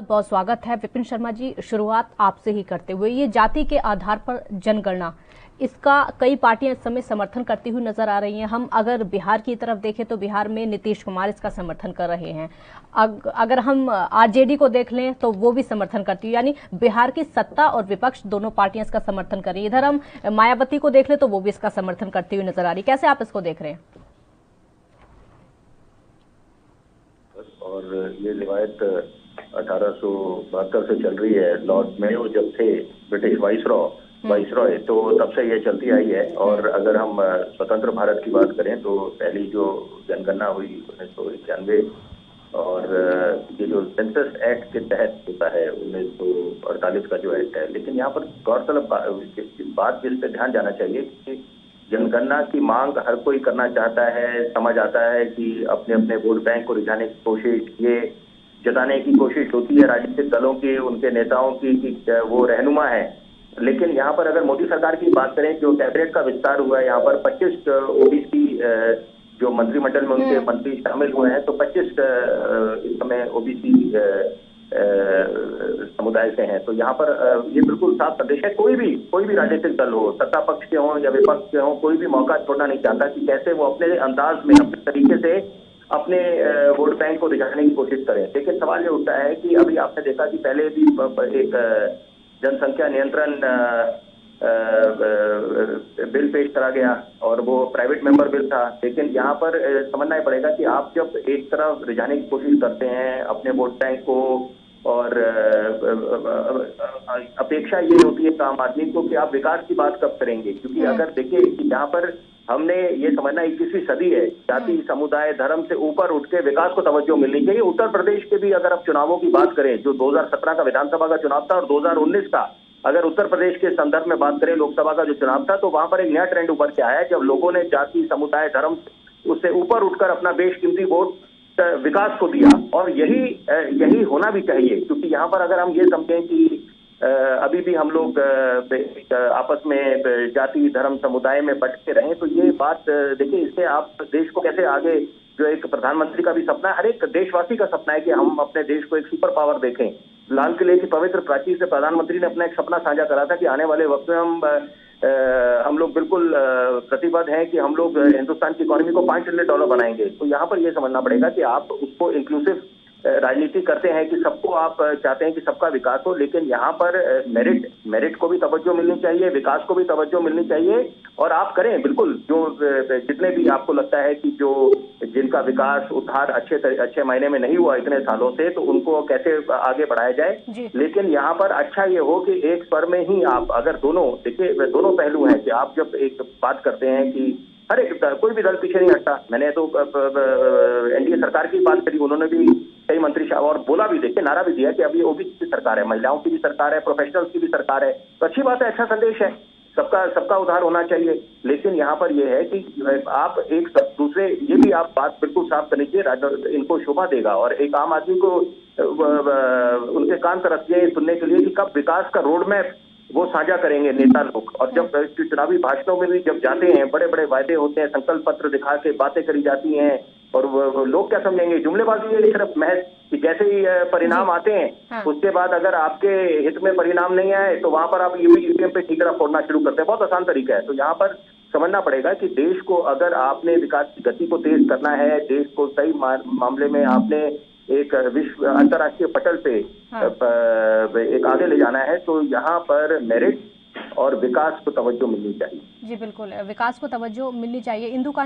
बहुत स्वागत है विपिन शर्मा जी। शुरुआत आपसे ही करते हुए, ये जाति के आधार पर जनगणना, इसका कई पार्टियां इस समय समर्थन करती हुई नजर आ रही हैं। हम अगर बिहार की तरफ देखें तो बिहार में नीतीश कुमार इसका समर्थन कर रहे हैं। अगर हम आरजेडी को देख लें तो वो भी समर्थन करती है, यानी बिहार की सत्ता और विपक्ष दोनों पार्टियां इसका समर्थन कर रही है। इधर हम मायावती को देख लें तो वो भी इसका समर्थन करती हुई नजर आ रही है। कैसे आप इसको देख रहे हैं? और ये रिवायत 1872 से चल रही है। लॉर्ड मेयो जब थे ब्रिटिश वाइसरॉय, तो तब से ये चलती आई है। और अगर हम स्वतंत्र भारत की बात करें तो पहली जो जनगणना हुई 1991, और ये जो सेंसस एक्ट के तहत होता है 1948 का जो एक्ट है। लेकिन यहाँ पर गौरतलब बात जिस पे ध्यान जाना चाहिए कि जनगणना की मांग हर कोई करना चाहता है। समझ आता है कि अपने अपने वोट बैंक को रिझाने की कोशिश, ये जताने की कोशिश होती है राजनीतिक दलों की, उनके नेताओं की कि वो रहनुमा है। लेकिन यहाँ पर अगर मोदी सरकार की बात करें, जो कैबिनेट का विस्तार हुआ है, यहाँ पर 25 ओबीसी जो मंत्रिमंडल में उनके मंत्री शामिल हुए हैं, तो 25 इस समय ओबीसी समुदाय से हैं। तो यहाँ पर ये बिल्कुल साफ संदेश है। कोई भी राजनीतिक दल हो, सत्ता पक्ष के हों या विपक्ष के हों, कोई भी मौका छोड़ना नहीं चाहता कि कैसे वो अपने अंदाज में, अपने तरीके से अपने वोट बैंक को रिझाने की कोशिश करें। लेकिन सवाल ये उठता है कि अभी आपने देखा कि पहले भी एक जनसंख्या नियंत्रण बिल पेश करा गया और वो प्राइवेट मेंबर बिल था। लेकिन यहाँ पर समझना ही पड़ेगा कि आप जब एक तरफ रिझाने की कोशिश करते हैं अपने वोट बैंक को, और अपेक्षा ये होती है आम आदमी को कि आप विकास की बात कब करेंगे। क्योंकि अगर देखिए कि यहाँ पर हमने ये समझना 21वीं सदी है, जाति समुदाय धर्म से ऊपर उठ के विकास को तवज्जो मिलनी चाहिए। उत्तर प्रदेश के भी अगर आप चुनावों की बात करें, जो 2017 का विधानसभा का चुनाव था और 2019 का अगर उत्तर प्रदेश के संदर्भ में बात करें, लोकसभा का जो चुनाव था, तो वहां पर एक नया ट्रेंड उभर के आया जब लोगों ने जाति समुदाय धर्म उससे ऊपर उठकर अपना बेशकीमती वोट विकास को दिया। और यही होना भी चाहिए। क्योंकि यहाँ पर अगर हम ये समझें कि अभी भी हम लोग आपस में जाति धर्म समुदाय में बट के रहें, तो ये बात देखिए, इससे आप देश को कैसे आगे, जो एक प्रधानमंत्री का भी सपना है, हर एक देशवासी का सपना है कि हम अपने देश को एक सुपर पावर देखें। लाल किले की पवित्र प्राचीर से प्रधानमंत्री ने अपना एक सपना साझा करा था कि आने वाले वक्त में हम लोग बिल्कुल प्रतिबद्ध हैं कि हम लोग हिंदुस्तान की इकोनॉमी को $5 ट्रिलियन बनाएंगे। तो यहाँ पर यह समझना पड़ेगा कि आप उसको इंक्लूसिव राजनीति करते हैं कि सबको आप चाहते हैं कि सबका विकास हो। लेकिन यहाँ पर मेरिट को भी तवज्जो मिलनी चाहिए, विकास को भी तवज्जो मिलनी चाहिए। और आप करें बिल्कुल, जो जितने भी आपको लगता है कि जिनका विकास उद्धार अच्छे मायने में नहीं हुआ इतने सालों से, तो उनको कैसे आगे बढ़ाया जाए। लेकिन यहाँ पर अच्छा ये हो कि एक स्वर में ही आप, अगर दोनों देखिए, दोनों पहलू हैं कि आप जब एक बात करते हैं कि अरे कोई भी दल पीछे नहीं हटता। मैंने तो एनडीए सरकार की बात करी, उन्होंने भी कई मंत्री और बोला भी, देखिए नारा भी दिया कि अभी ओबीसी की सरकार है, महिलाओं की भी सरकार है, प्रोफेशनल्स की भी सरकार है। तो अच्छी बात है, अच्छा संदेश है, सबका उद्धार होना चाहिए। लेकिन यहाँ पर यह है कि आप एक दूसरे, ये भी आप बात बिल्कुल साफ कर लीजिए, इनको शोभा देगा और एक आम आदमी को उनके कान तरसते हैं सुनने के लिए कि कब विकास का रोड मैप वो साझा करेंगे नेता लोग। और जब चुनावी भाषणों में भी जब जाते हैं, बड़े बड़े वायदे होते हैं, संकल्प पत्र दिखा के बातें करी जाती हैं, और वो लोग क्या समझेंगे, जुमलेबाजी है सिर्फ महज कि जैसे ही परिणाम आते हैं उसके बाद अगर आपके हित में परिणाम नहीं आए तो वहां पर आप ईवीएम पे ठीकरा फोड़ना शुरू करते हैं। बहुत आसान तरीका है। तो यहाँ पर समझना पड़ेगा कि देश को अगर आपने विकास की गति को तेज करना है, देश को सही मामले में आपने एक विश्व अंतर्राष्ट्रीय पटल पे एक आगे ले जाना है, तो यहाँ पर मेरिट और विकास को तवज्जो मिलनी चाहिए। जी बिल्कुल, विकास को तवज्जो मिलनी चाहिए। इंदु